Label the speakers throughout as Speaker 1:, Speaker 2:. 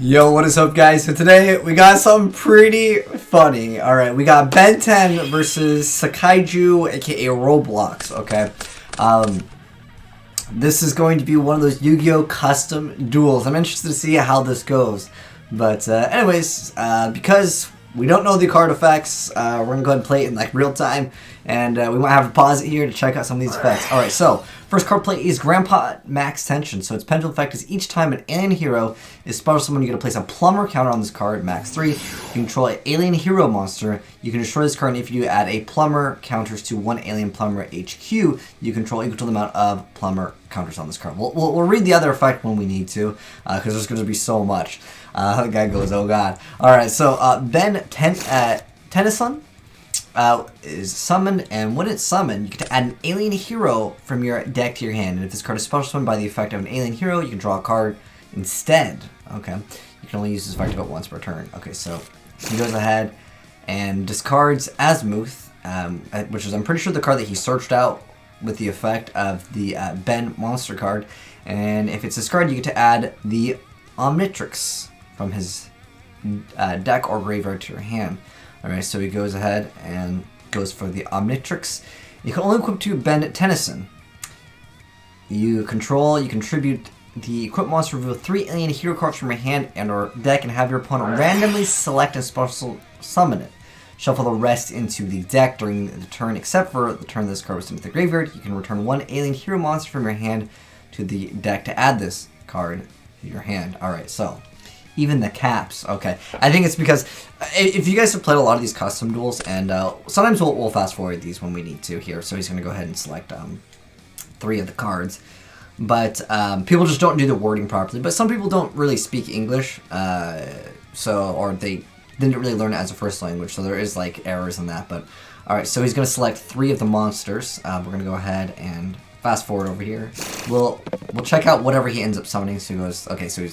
Speaker 1: Yo, what is up, guys? So today we got something pretty funny. Alright, we got Ben 10 versus SEKAIJU, aka Roblox, okay? This is going to be one of those Yu-Gi-Oh! Custom duels. I'm interested to see how this goes. But anyways, because we don't know the card effects, we're going to go ahead and play it in like real time. And we might have to pause it here to check out some of these effects. Alright, so first card play is Grandpa Max Tension. So its pendulum effect is each time an alien hero is special summon, you get to place a Plumber counter on this card, max 3. You control an alien hero monster. You can destroy this card, and if you add a Plumber counters to one alien Plumber HQ, you control equal to the amount of Plumber counters on this card. We'll read the other effect when we need to, because there's going to be so much. The guy goes, oh god. Alright, so Ben Tennyson is summoned, and when it's summoned, you get to add an alien hero from your deck to your hand. And if this card is special summoned by the effect of an alien hero, you can draw a card instead. Okay, you can only use this effect about once per turn. Okay, so he goes ahead and discards Azimuth, which is, I'm pretty sure, the card that he searched out with the effect of the Ben monster card. And if it's discarded, you get to add the Omnitrix from his deck or graveyard to your hand. Alright, so he goes ahead and goes for the Omnitrix. You can only equip to Ben Tennyson. You contribute the equip monster, reveal 3 alien hero cards from your hand and or deck, and have your opponent randomly select and special summon it. Shuffle the rest into the deck during the turn, except for the turn this card was sent to the graveyard. You can return 1 alien hero monster from your hand to the deck to add this card to your hand. Alright, so even the caps, okay. I think it's because if you guys have played a lot of these custom duels, and sometimes we'll fast forward these when we need to here. So he's going to go ahead and select 3 of the cards. But people just don't do the wording properly. But some people don't really speak English, or they didn't really learn it as a first language. So there is like errors in that. But all right, so he's going to select 3 of the monsters. We're going to go ahead and fast forward over here. We'll check out whatever he ends up summoning. So he goes, okay, so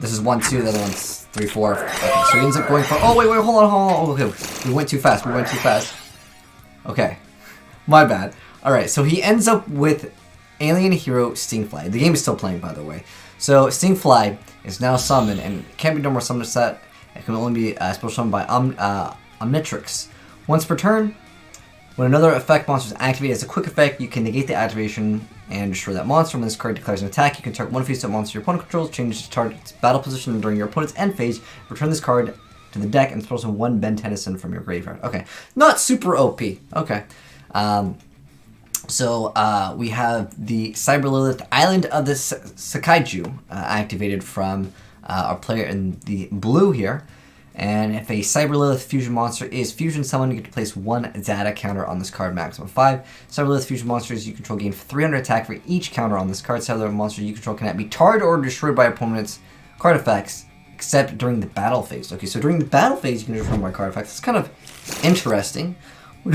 Speaker 1: this is 1, 2, the other one's 3, 4. Okay, so he ends up going for, oh, wait, hold on. Okay, we went too fast. Okay, my bad. All right, so he ends up with alien hero Stingfly. The game is still playing, by the way. So Stingfly is now summoned, and it can't be no more summoned set. It can only be special summoned by Omnitrix. Once per turn, when another effect monster is activated as a quick effect, you can negate the activation and destroy that monster. When this card declares an attack, you can target one face-up monster your opponent controls, change the target's battle position during your opponent's end phase, return this card to the deck, and special summon 1 Ben Tennyson from your graveyard. Okay, not super OP. Okay. So we have the Cyber Lilith Island of the SEKAIJU activated from our player in the blue here. And if a Cyber Lilith fusion monster is fusion summoned, you get to place 1 data counter on this card, maximum 5. Cyber Lilith fusion monsters you control gain 300 attack for each counter on this card. Cyber Lilith monster you control cannot be targeted or destroyed by opponent's card effects except during the battle phase. Okay, so during the battle phase you can destroy my card effects. It's kind of interesting.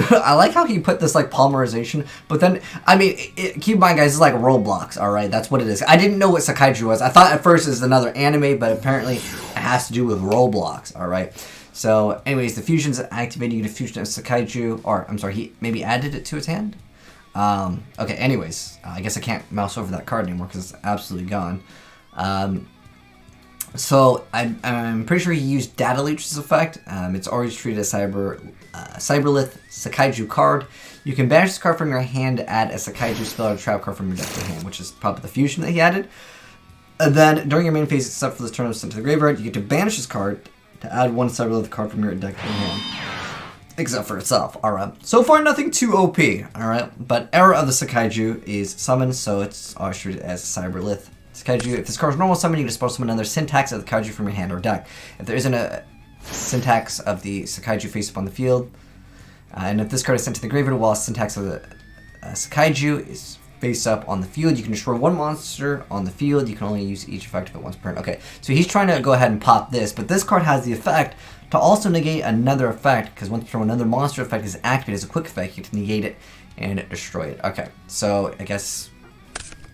Speaker 1: I like how he put this like polymerization, but then, I mean, keep in mind, guys, it's like Roblox, alright? That's what it is. I didn't know what SEKAIJU was. I thought at first it was another anime, but apparently it has to do with Roblox, alright? So, anyways, the fusion's activated. You get a fusion of SEKAIJU, or, I'm sorry, he maybe added it to his hand? Okay, anyways, I guess I can't mouse over that card anymore because it's absolutely gone. So, I'm pretty sure he used Data Leech's effect. It's always treated as Cyberlith SEKAIJU card. You can banish this card from your hand to add a SEKAIJU spell or trap card from your deck to your hand, which is probably the fusion that he added. And then, during your main phase, except for this turn sent to the graveyard, you get to banish this card to add 1 Cyberlith card from your deck to your hand. Except for itself. Alright. So far, nothing too OP. Alright. But Era of the SEKAIJU is summoned, so it's always treated as Cyberlith SEKAIJU. If this card is normal summon, you can dispose summon another syntax of the SEKAIJU from your hand or deck. If there isn't a syntax of the SEKAIJU face up on the field, and if this card is sent to the graveyard while a syntax of the SEKAIJU is face up on the field, you can destroy 1 monster on the field. You can only use each effect of it once per turn. Okay, so he's trying to go ahead and pop this, but this card has the effect to also negate another effect, because once per turn another monster effect is activated as a quick effect, you can negate it and destroy it. Okay, so I guess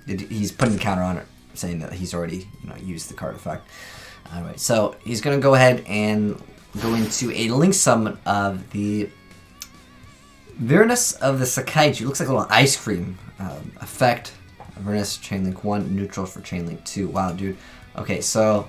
Speaker 1: he's putting the counter on it, saying that he's already used the card effect. Alright, so he's going to go ahead and go into a link summon of the Virenus of the SEKAIJU. Looks like a little ice cream effect. Virenus, Chainlink 1, neutral for Chainlink 2. Wow, dude. Okay, so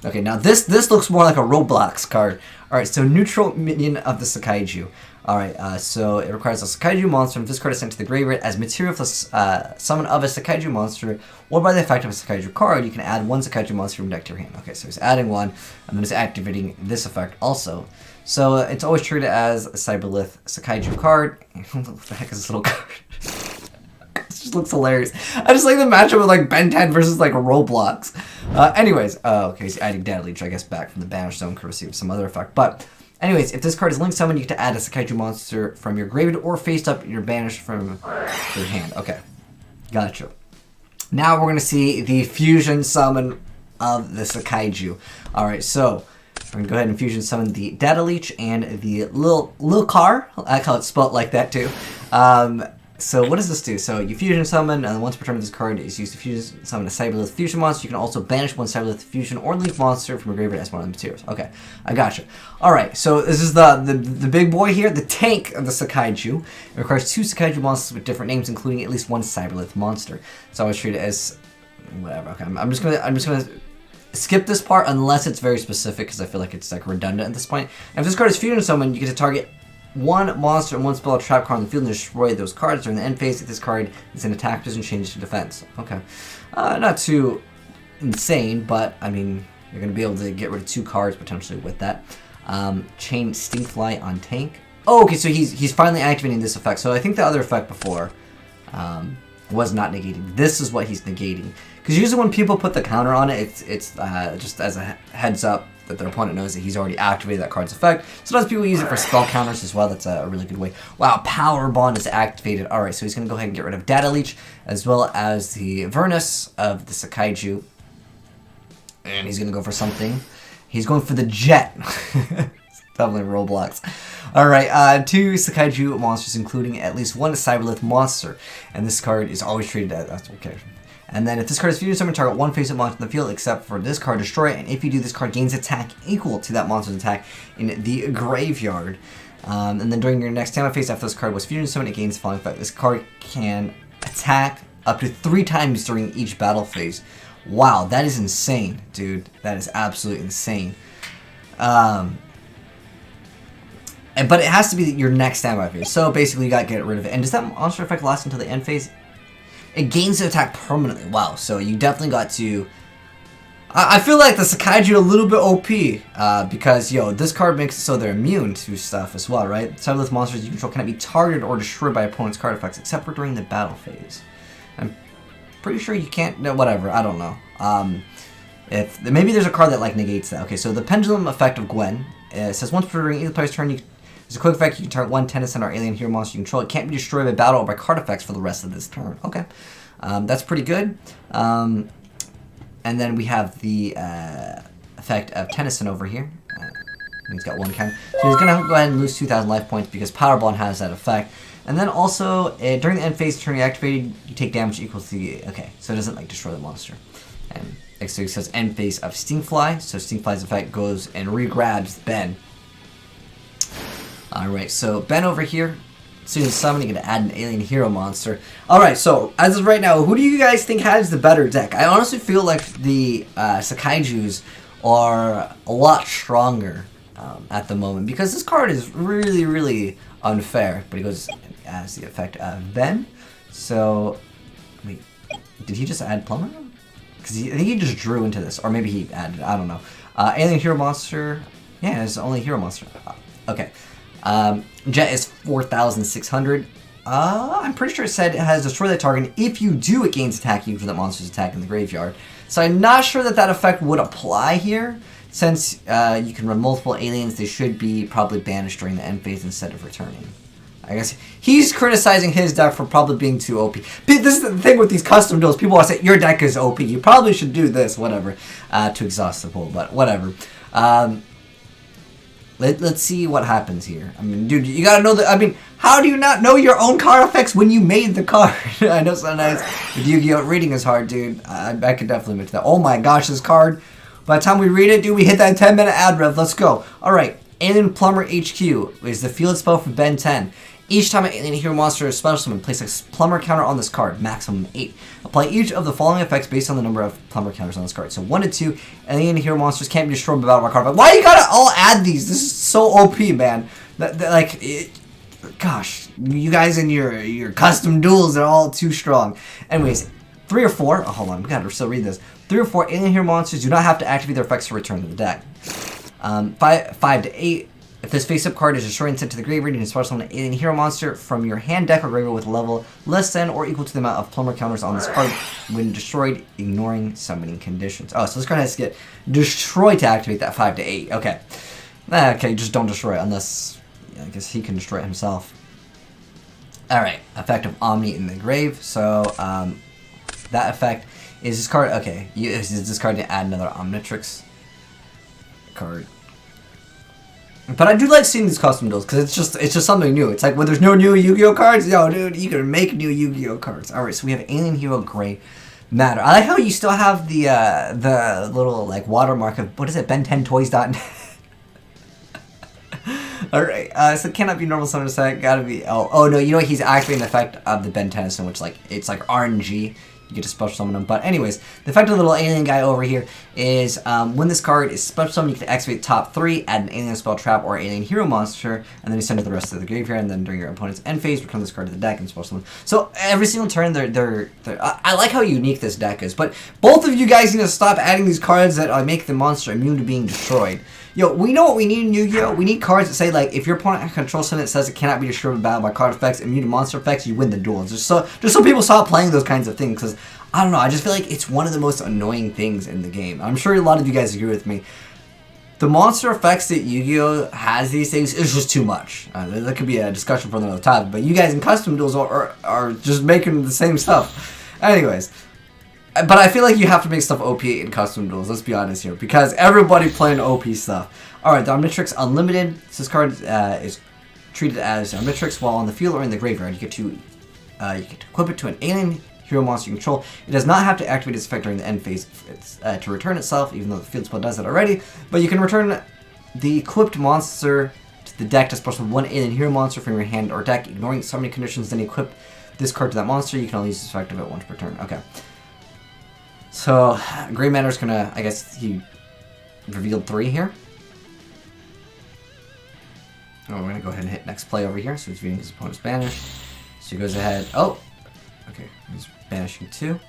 Speaker 1: Okay, now this looks more like a Roblox card. Alright, so neutral minion of the SEKAIJU. Alright, so it requires a SEKAIJU monster. If this card is sent to the graveyard as material for summon of a SEKAIJU monster, or by the effect of a SEKAIJU card, you can add one SEKAIJU monster from deck to your hand. Okay, so he's adding one, and then he's activating this effect also. So it's always treated as a Cyberlith SEKAIJU card. What the heck is this little card? This just looks hilarious. I just like the matchup with like Ben 10 versus like Roblox. Anyways, okay, he's adding Data Leech, I guess, back from the Banish Zone courtesy of some other effect. But anyways, if this card is linked summon, you get to add a SEKAIJU monster from your graveyard or face up your banished from your hand. Okay, gotcha. Now we're gonna see the fusion summon of the SEKAIJU. All right, so we're gonna go ahead and fusion summon the Data Leech and the little car. I like how it's spelled like that too. So what does this do? So you fusion summon, and once per turn this card is used to fusion summon a Cyberlith fusion monster, you can also banish one Cyberlith fusion or link monster from your graveyard as one of the materials. Okay, I gotcha. Alright, so this is the big boy here, the tank of the SEKAIJU. It requires 2 SEKAIJU monsters with different names, including at least one Cyberlith monster. It's always treated as whatever. Okay, I'm just gonna skip this part unless it's very specific, because I feel like it's like redundant at this point. And if this card is fusion summoned, you get to target one monster and one spell or trap card on the field and destroy those cards. During the end phase, if this card is in attack position, change to defense. Okay. Not too insane, but I mean, you're going to be able to get rid of 2 cards potentially with that. Chain Stinkfly on tank. Oh, okay, so he's finally activating this effect. So I think the other effect before was not negating. This is what he's negating. Because usually when people put the counter on it, it's just as a heads up that their opponent knows that he's already activated that card's effect. Sometimes people use it for spell counters as well. That's a really good way. Wow, Power Bond is activated. Alright, so he's going to go ahead and get rid of Data Leech, as well as the Avernus of the SEKAIJU. And he's going to go for something. He's going for the Jet. Definitely Roblox. Alright, 2 SEKAIJU monsters, including at least 1 Cyberlith monster. And this card is always treated as... That's okay. And then if this card is fusion summoned, target one face-up monster in the field except for this card, destroy it. And if you do, this card gains attack equal to that monster's attack in the graveyard. And then during your next time phase after this card was fusion summoned, it gains the following effect. This card can attack up to 3 times during each battle phase. Wow, that is insane, dude. That is absolutely insane. But it has to be your next standby phase. So basically you gotta get rid of it. And does that monster effect last until the end phase? It gains the attack permanently. Wow, so you definitely got to... I feel like the SEKAIJU a little bit OP, because, yo, this card makes it so they're immune to stuff as well, right? Cyberlith monsters you control cannot be targeted or destroyed by opponent's card effects, except for during the battle phase. I'm pretty sure you can't... No, whatever, I don't know. Maybe there's a card that, like, negates that. Okay, so the Pendulum effect of Gwen, it says once per during either player's turn, as a quick effect, you can target 1 Tennyson or alien hero monster you control. It can't be destroyed by battle or by card effects for the rest of this turn. Okay. That's pretty good. And then we have the effect of Tennyson over here. He's got 1 count. So he's going to go ahead and lose 2,000 life points because Power Bond has that effect. And then also, during the end phase, turn you activated, you take damage equals to the... Okay, so it doesn't like destroy the monster. And so it says end phase of Stinkfly. So Stinkfly's effect goes and re-grabs Ben. Alright, so Ben over here, soon as summoning, going to add an alien hero monster. Alright, so as of right now, who do you guys think has the better deck? I honestly feel like the SEKAIJUs are a lot stronger at the moment, because this card is really, really unfair. But he goes as the effect of Ben. So, wait, did he just add Plumber? Because I think he just drew into this, or maybe he added, I don't know. Alien hero monster, yeah, it's only hero monster. Okay. Jet is 4,600. I'm pretty sure it said it has destroy that target. If you do, it gains attack equal to that monster's attack in the graveyard. So I'm not sure that that effect would apply here. Since you can run multiple aliens, they should be probably banished during the end phase instead of returning. I guess he's criticizing his deck for probably being too OP. This is the thing with these custom duels. People will say, your deck is OP. You probably should do this, whatever, to exhaust the pool, but whatever. Let's see what happens here. I mean, dude, you gotta know that. I mean, how do you not know your own card effects when you made the card? I know sometimes with Yu-Gi-Oh! Reading is hard, dude. I could definitely admit to that. Oh my gosh, this card. By the time we read it, dude, we hit that 10-minute ad rev. Let's go. Alright, Alien Plumber HQ is the field spell for Ben 10. Each time an alien hero monster is special summon, place a Plumber counter on this card, maximum 8. Apply each of the following effects based on the number of Plumber counters on this card. So 1 to 2, alien hero monsters can't be destroyed by battle by card. But why you gotta all add these? This is so OP, man. Gosh, you guys and your custom duels are all too strong. Anyways, 3 or 4. Oh, hold on, we gotta still read this. 3 or 4 alien hero monsters do not have to activate their effects to return to the deck. 5 to 8. If this face-up card is destroyed and sent to the graveyard, you can special summon an alien hero monster from your hand, deck, or graveyard with a level less than or equal to the amount of Plumber counters on this card when destroyed, ignoring summoning conditions. Oh, so this card has to get destroyed to activate that 5 to 8. Okay. Okay, just don't destroy it unless, yeah, I guess he can destroy it himself. Alright, effect of Omni in the grave. So, that effect is this card. Okay, you use this card to add another Omnitrix card. But I do like seeing these custom duels because it's just something new. It's like when there's no new Yu-Gi-Oh cards, yo, dude, you can make new Yu-Gi-Oh cards. All right, so we have Alien Hero Gray Matter. I like how you still have the little like watermark of what is it, Ben10Toys.net. All right, so it cannot be normal summon set. Gotta be. Oh no, you know what? He's activating the effect of the Ben Tennyson, which it's like RNG. You get to special summon him. But anyways, the effect of the little alien guy over here is when this card is special summoned, you can activate top 3, add an alien spell trap or alien hero monster, and then you send it to the rest of the graveyard, and then during your opponent's end phase, return this card to the deck and special summon. So every single turn, I like how unique this deck is. But both of you guys need to stop adding these cards that make the monster immune to being destroyed. Yo, we know what we need in Yu-Gi-Oh! We need cards that say, like, if your opponent controls something that says it cannot be destroyed in battle by card effects, immune to monster effects, you win the duel. Just so people stop playing those kinds of things, because, I don't know, I just feel like it's one of the most annoying things in the game. I'm sure a lot of you guys agree with me. The monster effects that Yu-Gi-Oh! Has these days is just too much. That could be a discussion for another topic, but you guys in custom duels are just making the same stuff. Anyways. But I feel like you have to make stuff OP in custom duels, let's be honest here, because everybody playing OP stuff. Alright, the Omnitrix Unlimited. So this card is treated as Omnitrix while on the field or in the graveyard. You get to equip it to an alien hero monster you control. It does not have to activate its effect during the end phase to return itself, even though the field spell does that already. But you can return the equipped monster to the deck to special one alien hero monster from your hand or deck, ignoring summoning conditions, then equip this card to that monster. You can only use this effect of it once per turn. Okay. So, Gray Matter's gonna, I guess he revealed 3 here. Oh, we're gonna go ahead and hit next play over here. So he's viewing his opponent's banish. So he goes ahead. Oh, okay. He's banishing 2.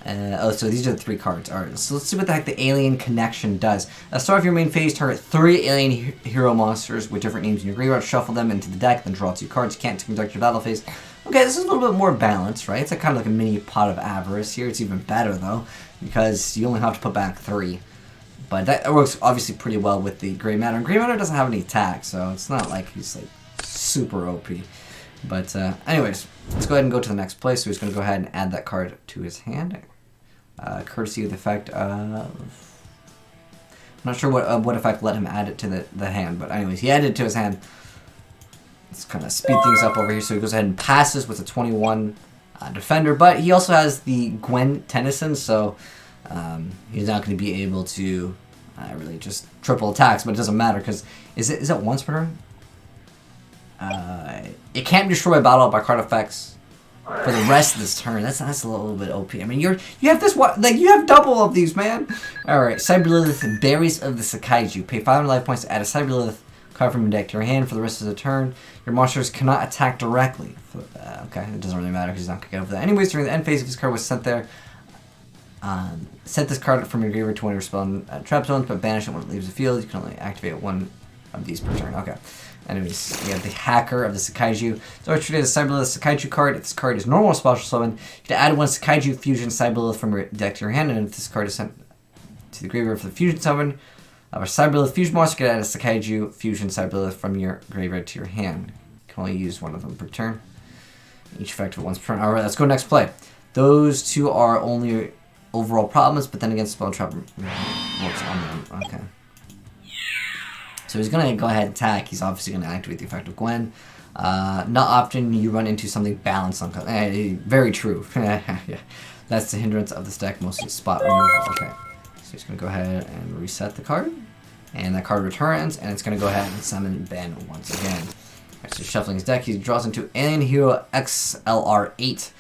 Speaker 1: Oh, so these are the 3 cards. Alright, so let's see what the heck the Alien Connection does. At the start of your main phase, target 3 alien hero monsters with different names in your graveyard. Shuffle them into the deck, then draw 2 cards. You can't conduct your battle phase. Okay, this is a little bit more balanced, right? It's kind of like a mini pot of avarice here. It's even better, though, because you only have to put back 3. But that works obviously pretty well with the Gray Matter. And Gray Matter doesn't have any attack, so it's not like he's like super OP. But anyways, let's go ahead and go to the next play. So he's going to go ahead and add that card to his hand. Courtesy of the effect of... I'm not sure what effect let him add it to the hand, but anyways, he added it to his hand. Let's kind of speed things up over here. So he goes ahead and passes with a 21 defender, but he also has the Gwen Tennyson, so he's not going to be able to really just triple attacks, but it doesn't matter because is it once per turn? It can't be destroyed by battle by card effects for the rest of this turn. That's a little bit OP. I mean, you have this you have double of these, man. All right, Cyberlilith and Berries of the SEKAIJU. Pay 500 life points to add a Cyberlilith card from your deck to your hand for the rest of the turn. Your monsters cannot attack directly. Okay, it doesn't really matter because he's not going to get over that. Anyways, during the end phase, if this card was sent there, set this card from your graveyard to one of your spell and trap zones, but banish it when it leaves the field. You can only activate 1 of these per turn. Okay. Anyways, we have the Hacker of the SEKAIJU. So it's treated as a Cyberlilith SEKAIJU card. If this card is normal special summon, you can add 1 SEKAIJU Fusion Cyberlilith from your deck to your hand, and if this card is sent to the graveyard for the Fusion summon, of a Cyberlilith Fusion monster, you can add a SEKAIJU Fusion Cyberlilith from your graveyard to your hand. You can only use 1 of them per turn. Each effective once per turn. Alright, let's go next play. Those 2 are only overall problems, but then again, Spell Trap works on them. Okay. So he's going to go ahead and attack. He's obviously going to activate the effect of Gwen. Not often you run into something balanced on... very true. Yeah. That's the hindrance of this deck, mostly spot removal. Okay. So he's going to go ahead and reset the card. And that card returns, and it's going to go ahead and summon Ben once again. Alright, so shuffling his deck, he draws into Alien Hero XLR8.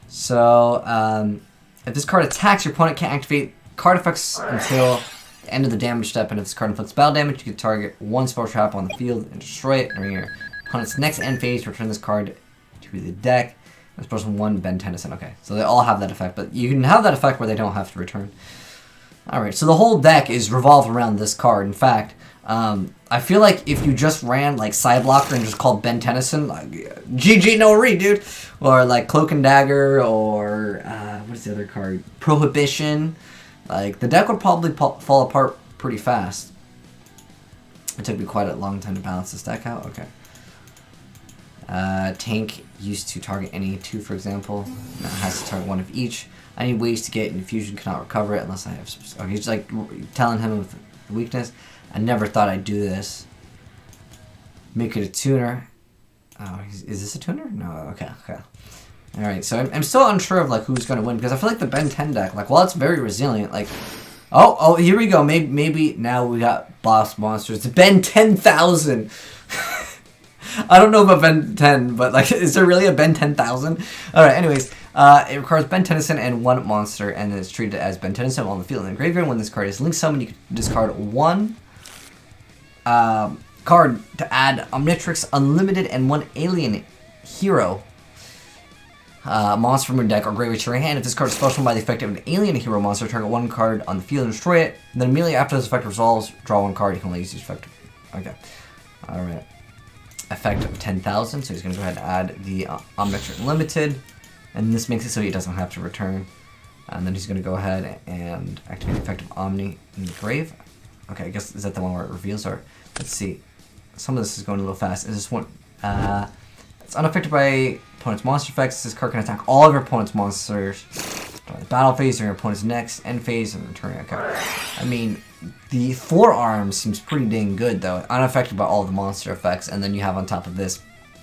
Speaker 1: So, if this card attacks, your opponent can't activate card effects until the end of the damage step, and if this card inflicts battle damage, you can target one spell trap on the field and destroy it. During your opponent's next end phase, return this card to the deck. This person one, Ben Tennyson. Okay, so they all have that effect, but you can have that effect where they don't have to return. Alright, so the whole deck is revolved around this card. In fact, I feel like if you just ran like Side Blocker and just called Ben Tennyson, like GG no re, dude, or like Cloak and Dagger, or what is the other card? Prohibition. Like the deck would probably fall apart pretty fast. It took me quite a long time to balance this deck out. Okay. Tank used to target any two, for example. Now it has to target one of each. I need ways to get infusion, cannot recover it unless I have. Okay, he's like telling him with weakness. I never thought I'd do this. Make it a tuner. Oh, is this a tuner? No, okay. Alright, so I'm still unsure of like who's gonna win, because I feel like the Ben 10 deck, like, while it's very resilient, like, oh, here we go. Maybe now we got boss monsters. Ben 10,000. I don't know about Ben 10, but like, is there really a Ben 10,000? Alright, anyways, it requires Ben Tennyson and one monster, and then it's treated as Ben Tennyson on the field in the graveyard. When this card is link summoned, you can discard one card to add Omnitrix Unlimited and one alien hero monster from your deck or graveyard to your hand. If this card is special by the effect of an alien hero monster, target one card on the field and destroy it. And then immediately after this effect resolves, draw one card. You can only use this effect. Okay. Alright. Effect of 10,000, so he's going to go ahead and add the Omnitrix Unlimited. And this makes it so he doesn't have to return. And then he's going to go ahead and activate the effect of Omni in the grave. Okay, I guess, is that the one where it reveals? Or, let's see. Some of this is going a little fast. Is this one? It's unaffected by opponent's monster effects. This card can attack all of your opponent's monsters during the battle phase, during your opponent's next end phase, and return. Okay. I mean, the forearm seems pretty dang good, though. Unaffected by all of the monster effects, and then you have on top of this,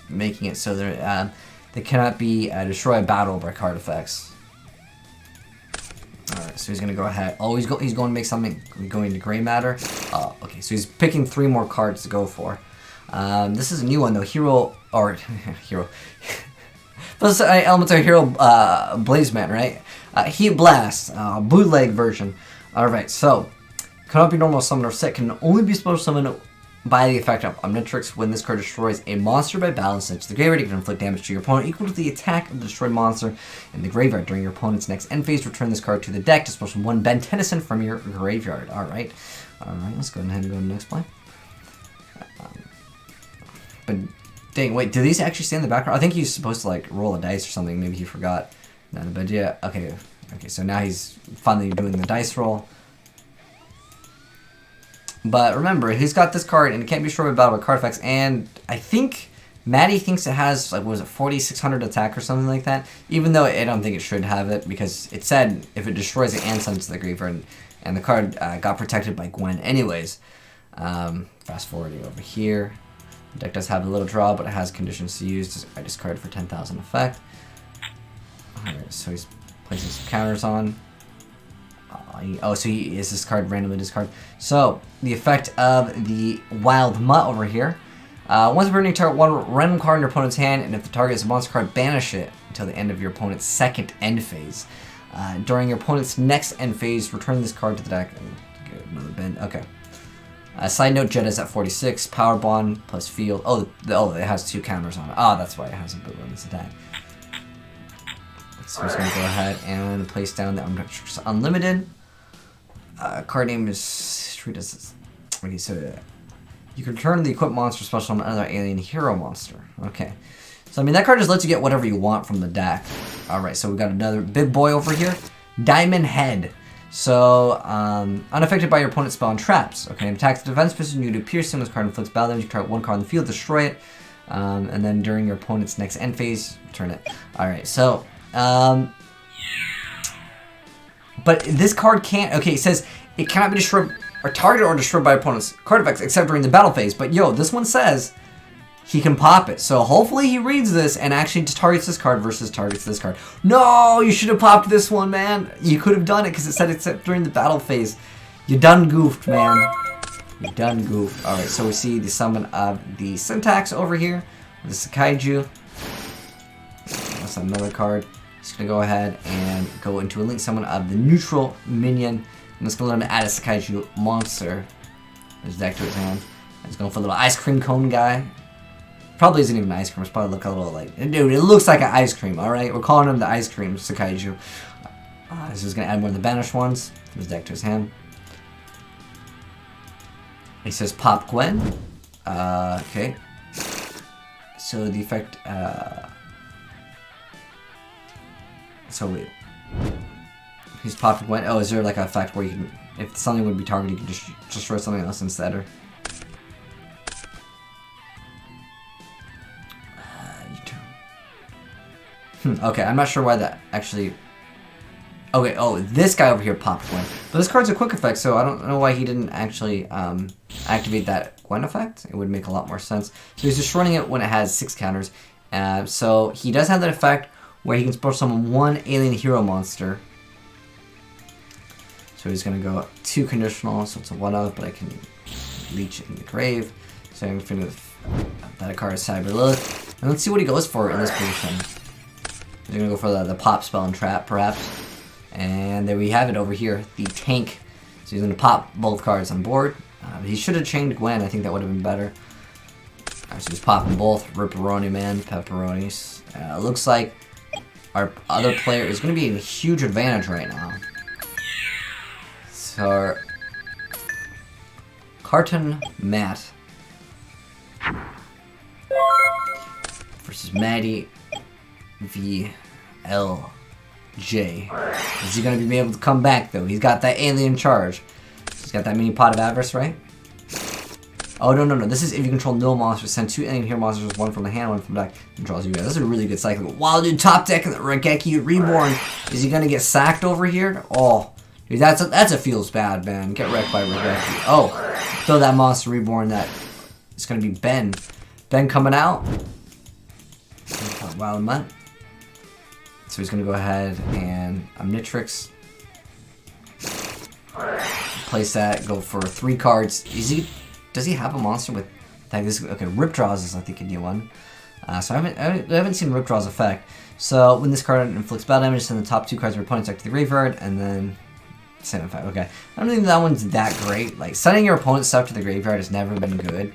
Speaker 1: making it so that they cannot be destroyed battle by card effects. Alright, so he's going to go ahead. Oh, he's going to make something going to gray matter. Okay, so he's picking 3 more cards to go for. This is a new one, though. Hero. Plus, elements are Hero Blazeman, right? Heat Blast. Bootleg version. Alright, so. Cannot be normal summon or set. Can only be special summoned by the effect of Omnitrix. When this card destroys a monster by battle sent to the graveyard, it can inflict damage to your opponent equal to the attack of the destroyed monster in the graveyard. During your opponent's next end phase, return this card to the deck to special one Ben Tennyson from your graveyard. Alright, let's go ahead and go to the next play. But dang, wait, do these actually stay in the background? I think he's supposed to like roll a dice or something. Maybe he forgot. No, but yeah, okay, so now he's finally doing the dice roll. But remember, he's got this card, and it can't be destroyed by battle by card effects, and I think Maddie thinks it has, like, what was it, 4,600 attack or something like that, even though I don't think it should have it, because it said if it destroys it and sends it to the graveyard, and the card got protected by Gwen anyways. Fast forwarding over here. The deck does have a little draw, but it has conditions to use. I discard for 10,000 effect. Alright, so he's placing some counters on. So he is this card randomly discard. So the effect of the Wild Mutt over here. Once per turn, you target one random card in your opponent's hand, and if the target is a monster card, banish it until the end of your opponent's second end phase. During your opponent's next end phase, return this card to the deck and get another bend. Okay. Side note: Jet is at 46. Power Bond plus Field. Oh, it has 2 counters on it. Oh, that's why it has a bit on this attack. So he's going to go ahead and place down the Unlimited. Card name is treated as. Okay, so you can return the equipped monster special on another alien hero monster. Okay, so I mean that card just lets you get whatever you want from the deck. All right, so we got another big boy over here, Diamond Head. So unaffected by your opponent's spell and traps. Okay, attacks the defense position. You do piercing. This card inflicts battle damage. You target one card on the field, destroy it, and then during your opponent's next end phase, return it. All right, so. But this card can't. Okay, it says it cannot be destroyed or targeted or destroyed by opponent's card effects except during the battle phase. But yo, this one says he can pop it. So hopefully he reads this and actually targets this card versus targets this card. No, you should have popped this one, man. You could have done it because it said except during the battle phase. You done goofed, man. You done goof. Alright, so we see the summon of the Syntax over here. The SEKAIJU. That's another card. Just gonna go ahead and go into a link summon of the neutral minion. I'm just gonna let him add a SEKAIJU monster. There's deck to his hand. He's going for a little ice cream cone guy. Probably isn't even ice cream. It's probably look a little like, dude, it looks like an ice cream. Alright, we're calling him the ice cream SEKAIJU. This is gonna add one of the banished ones. There's deck to his hand. He says Pop Gwen. Okay. So the effect, so wait. He's Pop Gwen. Oh, is there like an effect where you can, if something would be targeted, you can just destroy something else instead, or? Okay, I'm not sure why that actually. Okay, oh, this guy over here popped Gwen. But this card's a quick effect, so I don't know why he didn't actually activate that Gwen effect. It would make a lot more sense. So he's just running it when it has 6 counters. So he does have that effect where he can special summon 1 alien hero monster. So he's going to go 2 conditional, so it's a 1-of, but I can leech it in the grave. So I'm going to that card is SLAYDRA. And let's see what he goes for in this position. He's going to go for the pop spell and trap, perhaps. And there we have it over here, the tank. So he's going to pop both cards on board. He should have chained Gwen. I think that would have been better. Alright, so he's popping both. Ripperoni, man. Pepperonis. Looks like our other player is going to be in a huge advantage right now. So, Carton Matt versus Maddie VLJ. Is he going to be able to come back, though? He's got that alien charge. He's got that mini pot of avarice, right? Oh, no. This is if you control no monsters. Send 2 alien hero monsters, 1 from the hand, 1 from the deck, and draws you guys. That's a really good cycle. Wow, dude, top deck and the Regeki Reborn. Is he going to get sacked over here? Oh, dude, that's a feels bad, man. Get wrecked by Regeki. Oh, throw that monster Reborn. That it's going to be Ben. Ben coming out. Wild Mutt. So he's going to go ahead and Omnitrix. Place that, go for 3 cards. Does he have a monster with tag this? Okay, Rip Draws is I think a new one. So I haven't seen Rip Draws effect. So when this card inflicts battle damage, send the top 2 cards of your opponent's deck to the graveyard, and then send it 5. Okay, I don't think that one's that great. Like sending your opponent's stuff to the graveyard has never been good,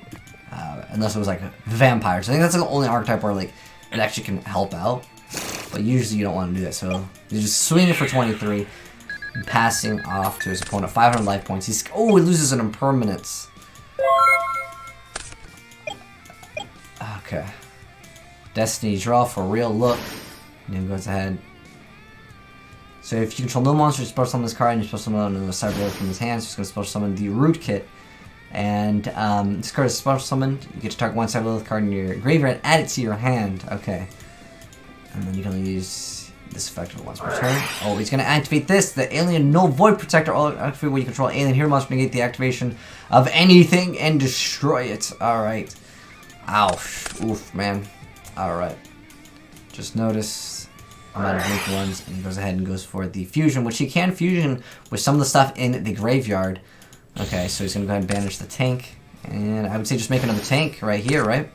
Speaker 1: unless it was like vampires. I think that's like the only archetype where like it actually can help out. But usually you don't want to do that. So he's just swinging for 23. Passing off to his opponent 500 life points. He loses an impermanence. Okay. Destiny draw for a real look. And then goes ahead. So if you control no monsters, you special summon this card, and you special summon another cyber from his hand. So he's going to special summon the Root Kit. And this card is special summoned. You get to target 1 cyber card in your graveyard and add it to your hand. Okay. And then you can only use this effect once per turn. Oh, he's going to activate this. The Alien No Void Protector. Activate when you control alien hero monster. Negate the activation of anything and destroy it. Alright. Ouch. Oof, man. Alright. Just notice amount of weak ones. And he goes ahead and goes for the fusion, which he can fusion with some of the stuff in the graveyard. Okay, so he's going to go ahead and banish the tank. And I would say just make another tank right here, right?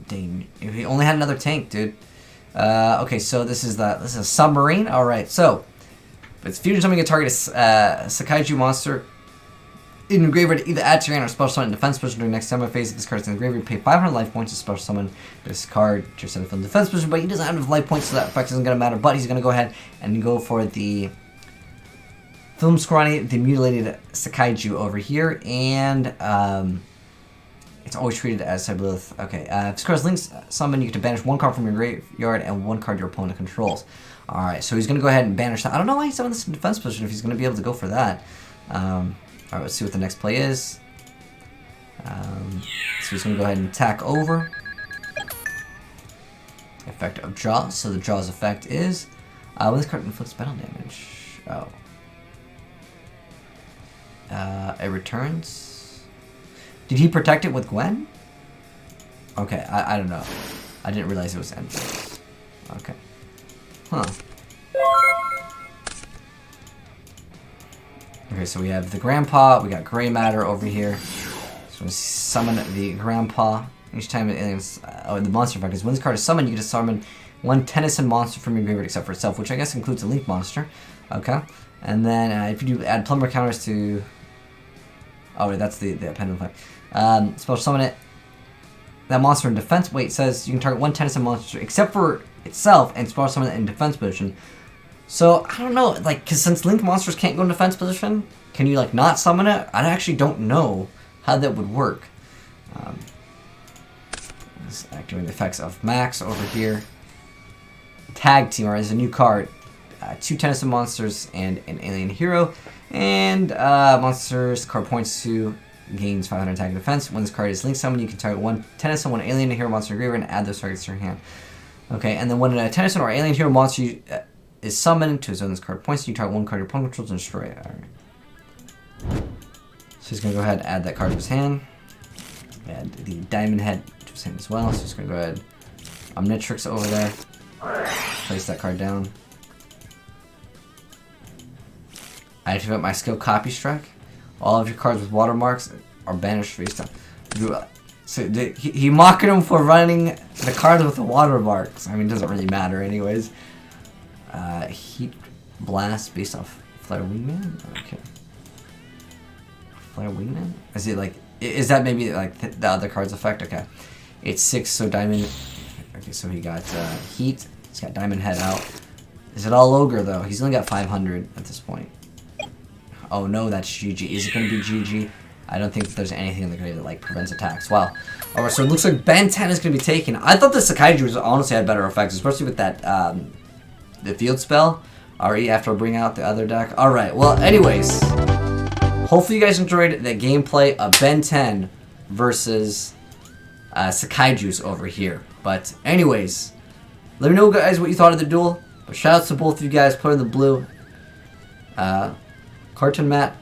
Speaker 1: Dang. If he only had another tank, dude. Okay, so this is a submarine. All right, so if it's fusion summon, you can target a SEKAIJU monster in your graveyard. Either add to your hand or special summon defense position during next summon phase. If this card's in the graveyard, pay 500 life points to special summon this card to your set of defense position. But he doesn't have enough life points, so that effect isn't gonna matter. But he's gonna go ahead and go for the Film Scrawny, the mutilated SEKAIJU over here, and it's always treated as Cyberlith. Okay, if this card's linked summon, you get to banish 1 card from your graveyard and 1 card your opponent controls. Alright, so he's going to go ahead and banish that. I don't know why he's summoned this in defense position if he's going to be able to go for that. Alright, let's see what the next play is. So he's going to go ahead and attack over. Effect of draw. So the draw's effect is when this card inflicts battle damage. Oh. It returns. Did he protect it with Gwen? Okay, I don't know. I didn't realize it was end phase. Okay. Huh. Okay, so we have the Grandpa, we got Gray Matter over here. So we summon the Grandpa. Each time the monster effect is when this card is summoned, you get to summon one Tennyson monster from your graveyard except for itself, which I guess includes a Link monster. Okay. And then if you do add Plumber counters to... Oh, wait, that's the pendant effect. Special summon it. That monster in defense... Wait, it says you can target one Tennyson monster except for itself and special summon it in defense position. So, I don't know, like, because since Link monsters can't go in defense position, can you, like, not summon it? I actually don't know how that would work. Activating the effects of Max over here. Tag Teamer is a new card. 2 Tennyson monsters and an alien hero. And monsters card points to gains 500 attack and defense. When this card is link summoned, you can target one Tennyson, one alien hero monster in your graveyard and add those targets to your hand. Okay, and then when a Tennyson or alien hero monster is summoned to zone this card points, you target one card your opponent controls and destroy it. Alright. So he's gonna go ahead and add that card to his hand. Add the Diamond Head to his hand as well. So he's gonna go ahead. Omnitrix over there. Place that card down. I activate my skill Copy Strike. All of your cards with watermarks are banished face down. So he mocked him for running the cards with the watermarks. I mean, it doesn't really matter anyways. Heat Blast based off Flare Wingman? Okay. Flare Wingman? Is it like... Is that maybe like the other card's effect? Okay. It's 6, so Diamond... Okay, so he got Heat. He's got Diamond Head out. Is it all Ogre, though? He's only got 500 at this point. Oh, no, that's GG. Is it going to be GG? I don't think that there's anything in the grave that, like, prevents attacks. Wow. Alright, so it looks like Ben 10 is going to be taken. I thought the SEKAIJU honestly had better effects, especially with that, the field spell. Already after I bring out the other deck. Alright, well, anyways. Hopefully you guys enjoyed the gameplay of Ben 10 versus SEKAIJU's over here. But anyways, let me know, guys, what you thought of the duel. But shout outs to both of you guys, Player in the Blue, Cartoon Matt,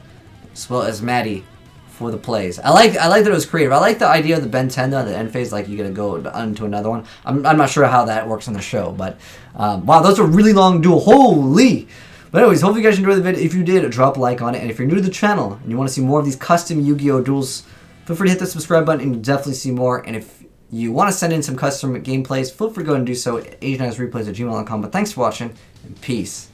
Speaker 1: as well as Maddie for the plays. I like that it was creative. I like the idea of the Ben 10 though, the end phase, like you gotta go onto another one. I'm not sure how that works on the show, but wow, those are really long duel. Holy! But anyways, hope you guys enjoyed the video. If you did, drop a like on it. And if you're new to the channel and you want to see more of these custom Yu-Gi-Oh! Duels, feel free to hit the subscribe button and you'll definitely see more. And if you want to send in some custom gameplays, feel free to go and do so at azneyesreplays@gmail.com. But thanks for watching, and peace.